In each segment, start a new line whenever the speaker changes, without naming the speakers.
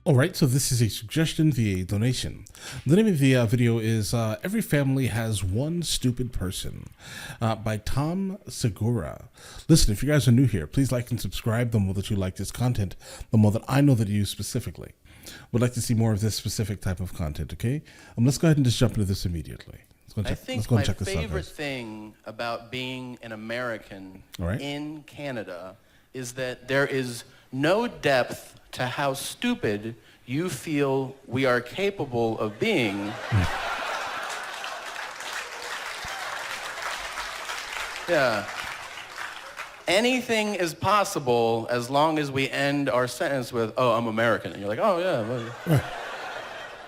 All right, so this is a suggestion via donation. The name of the video is Every Family Has One Stupid Person by Tom Segura. Listen, if you guys are new here, please like and subscribe. The more that you like this content, the more that I know that you specifically would like to see more of this specific type of content, okay? Let's go ahead and just jump into this immediately.
I think my favorite thing about being an American in Canada is that there is no depth to how stupid you feel we are capable of being. Yeah. Anything is possible as long as we end our sentence with, oh, I'm American. And you're like, oh, yeah. Well,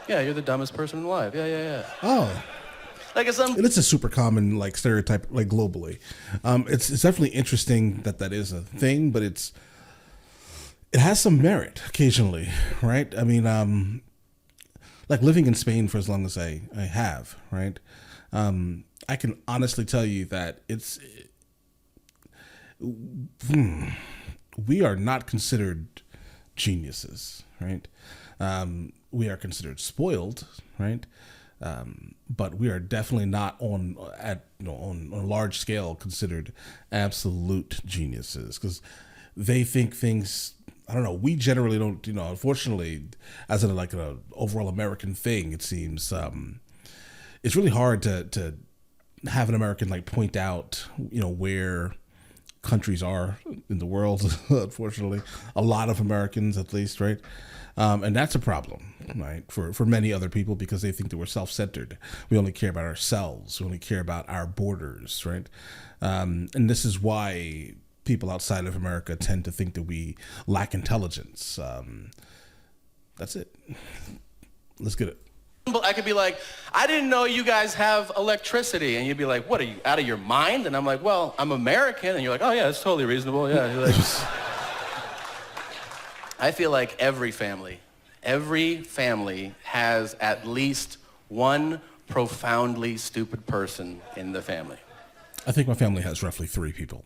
yeah, you're the dumbest person alive. Yeah.
Oh.
Like
it's a super common stereotype globally. It's definitely interesting that is a thing, but it has some merit occasionally, right? I mean, living in Spain for as long as I have, right? I can honestly tell you that we are not considered geniuses, right? We are considered spoiled, right? But we are definitely not on a large scale considered absolute geniuses, because they think things. I don't know. We generally don't. Unfortunately, as an overall American thing, it seems it's really hard to have an American point out where countries are in the world. Unfortunately, a lot of Americans, at least, right? And that's a problem, right, for many other people, because they think that we're self-centered. We only care about ourselves. We only care about our borders, right? And this is why people outside of America tend to think that we lack intelligence. That's it. Let's get it.
I could be like, I didn't know you guys have electricity. And you'd be like, what, are you out of your mind? And I'm like, well, I'm American. And you're like, oh, yeah, that's totally reasonable. Yeah. You're like, I feel like every family has at least one profoundly stupid person in the family.
I think my family has roughly 3 people.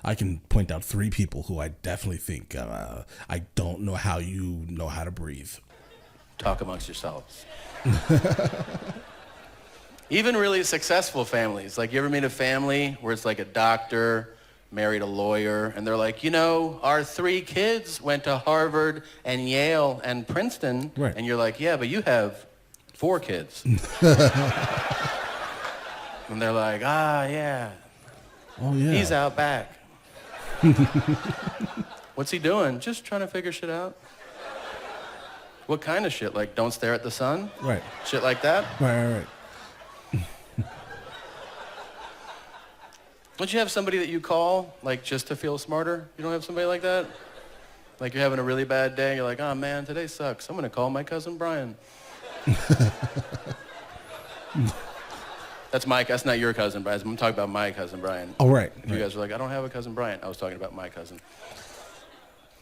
I can point out 3 people who I definitely think I don't know how you know how to breathe.
Talk amongst yourselves. Even really successful families. Like, you ever meet a family where it's like a doctor married a lawyer, and they're like, our 3 kids went to Harvard and Yale and Princeton.
Right.
And you're like, yeah, but you have 4 kids. And they're like, yeah.
Oh, yeah.
He's out back. What's he doing? Just trying to figure shit out. What kind of shit? Like, don't stare at the sun?
Right.
Shit like that?
Right.
Don't you have somebody that you call, just to feel smarter? You don't have somebody like that? Like, you're having a really bad day, you're like, oh man, today sucks. I'm gonna call my cousin Brian. That's not your cousin Brian. I'm talking about my cousin Brian.
Oh, right.
If you guys are like, I don't have a cousin Brian, I was talking about my cousin.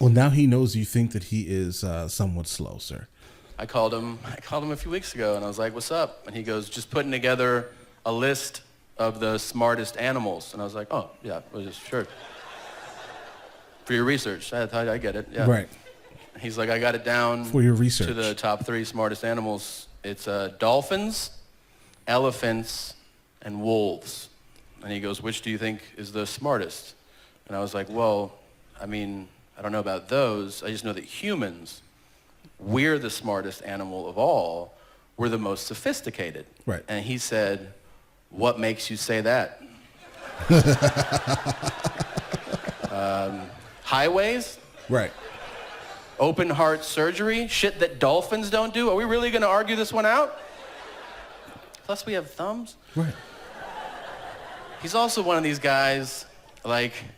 Well, now he knows you think that he is somewhat slow, sir.
I called him a few weeks ago, and I was like, what's up? And he goes, just putting together a list of the smartest animals. And I was like, oh, yeah, sure. For your research. I get it, yeah.
Right.
He's like, I got it down
for your research
to the top 3 smartest animals. It's dolphins, elephants, and wolves. And he goes, which do you think is the smartest? And I was like, well, I mean, I don't know about those. I just know that humans, we're the smartest animal of all. We're the most sophisticated.
Right.
And he said, what makes you say that? Highways?
Right.
Open heart surgery? Shit that dolphins don't do? Are we really going to argue this one out? Plus we have thumbs.
Right.
He's also one of these guys,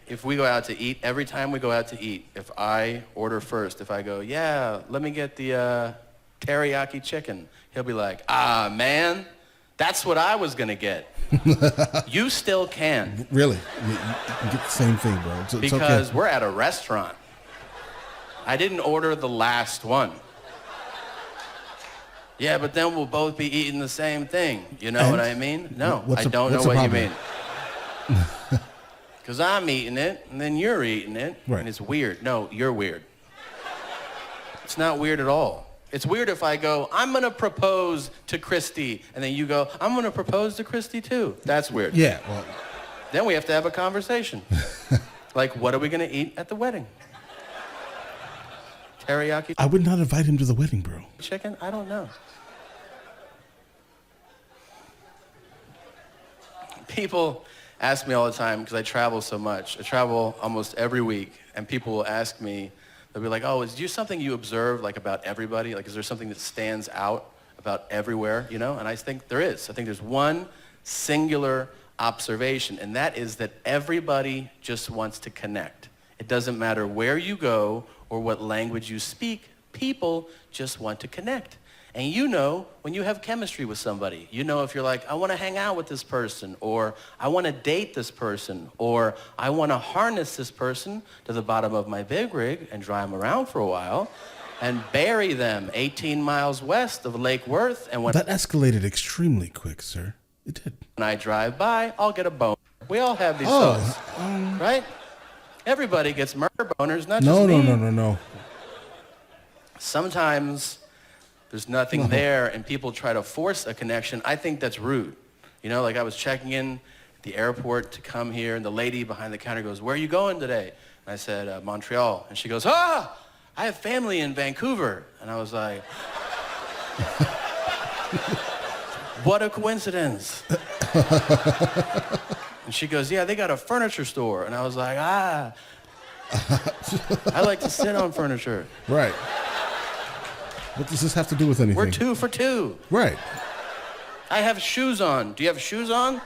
if we go out to eat, every time we go out to eat, if I order first, if I go, yeah, let me get the teriyaki chicken, he'll be like, man, that's what I was going to get. You still can.
Really? You get the same thing, bro. It's
because
okay.
We're at a restaurant. I didn't order the last one. Yeah, but then we'll both be eating the same thing. You know what I mean? No, I don't know what you mean. Because I'm eating it, and then you're eating it,
right.
And it's weird. No, you're weird. It's not weird at all. It's weird if I go, I'm going to propose to Christy, and then you go, I'm going to propose to Christy too. That's weird.
Yeah, well.
Then we have to have a conversation. Like, what are we going to eat at the wedding? Teriyaki?
I would not invite him to the wedding, bro.
Chicken? I don't know. People ask me all the time, because I travel so much. I travel almost every week, and people will ask me, they'll be like, oh, is there something you observe, like, about everybody? Like, is there something that stands out about everywhere, you know? And I think there is. I think there's one singular observation, and that is that everybody just wants to connect. It doesn't matter where you go or what language you speak, people just want to connect. And you know when you have chemistry with somebody. You know if you're like, I want to hang out with this person, or I want to date this person, or I want to harness this person to the bottom of my big rig and drive them around for a while and bury them 18 miles west of Lake Worth. And when
That escalated extremely quick, sir. It did.
when I drive by, I'll get a boner. We all have these thoughts, right? Everybody gets murder boners, not just me.
No.
Sometimes there's nothing there and people try to force a connection. I think that's rude. You know, like I was checking in at the airport to come here, and the lady behind the counter goes, where are you going today? And I said, Montreal. And she goes, I have family in Vancouver. And I was like, what a coincidence. And she goes, yeah, they got a furniture store. And I was like, I like to sit on furniture.
Right. What does this have to do with anything?
We're 2 for 2.
Right.
I have shoes on. Do you have shoes on?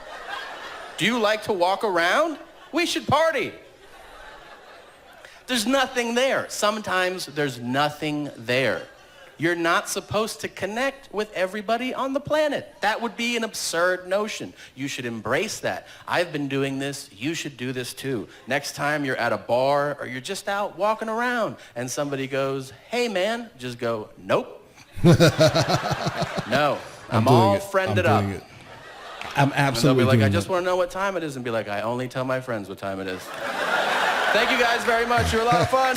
Do you like to walk around? We should party. There's nothing there. Sometimes there's nothing there. You're not supposed to connect with everybody on the planet. That would be an absurd notion. You should embrace that. I've been doing this. You should do this too. Next time you're at a bar or you're just out walking around and somebody goes, hey man, just go, nope. No, I'm all friended up.
I'm absolutely
and they'll be like, I
doing
just
it.
want to know what time it is, and be like, I only tell my friends what time it is. Thank you guys very much. You're a lot of fun.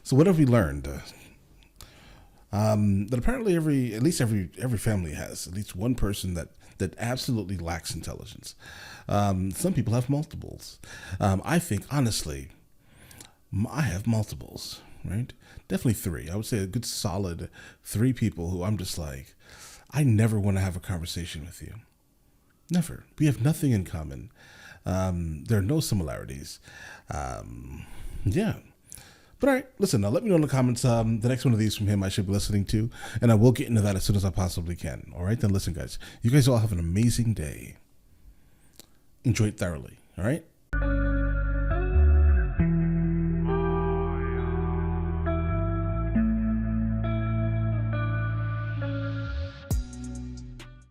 So what have we learned? That apparently every family has at least one person that absolutely lacks intelligence. Some people have multiples. I think, honestly, I have multiples, right? Definitely 3. I would say a good solid 3 people who I'm just like, I never want to have a conversation with you. Never. We have nothing in common. There are no similarities. Yeah. But all right, listen, now let me know in the comments the next one of these from him I should be listening to, and I will get into that as soon as I possibly can. All right, then listen, guys. You guys all have an amazing day. Enjoy it thoroughly, all right?